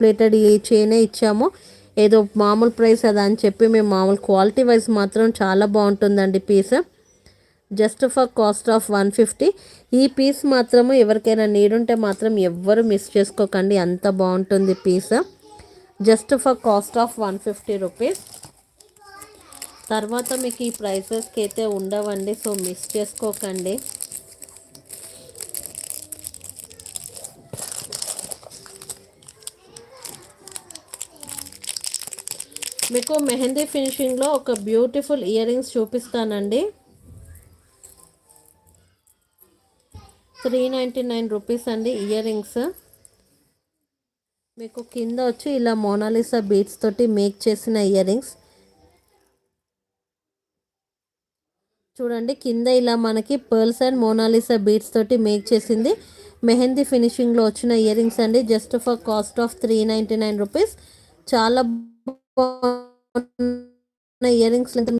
Plated ఈ చైనే ఇచ్చాము. ఏదో మామూలు ప్రైస్ అదా అని చెప్పి మేము మామూలు క్వాలిటీ వైజ్ మాత్రం చాలా బాగుంటుందండి piece. Just for cost of 150. ఈ పీస్ మాత్రము ఎవరికైనా నీడ్ ఉంటే మాత్రం ఎవ్వరు మిస్ చేసుకోకండి, అంత బాగుంటుంది piece. Just for cost of 150 rupees. తర్వాత మీకు ఈ ప్రైసెస్కి అయితే ఉండవండి, సో మిస్ చేసుకోకండి. మీకు మెహందీ ఫినిషింగ్లో ఒక బ్యూటిఫుల్ ఇయర్ రింగ్స్ చూపిస్తానండి. 399 రూపీస్ అండి ఇయర్ రింగ్స్. మీకు కింద వచ్చి ఇలా మోనాలిసా బీడ్స్ తోటి మేక్ చేసిన ఇయర్ రింగ్స్ చూడండి. కింద ఇలా మనకి పర్ల్స్ అండ్ మోనాలిసా బీడ్స్ తోటి మేక్ చేసింది మెహందీ ఫినిషింగ్లో వచ్చిన ఇయర్ రింగ్స్ అండి. Just for cost of 399 rupees. చాలా బాగున్న ఇయర్ రింగ్స్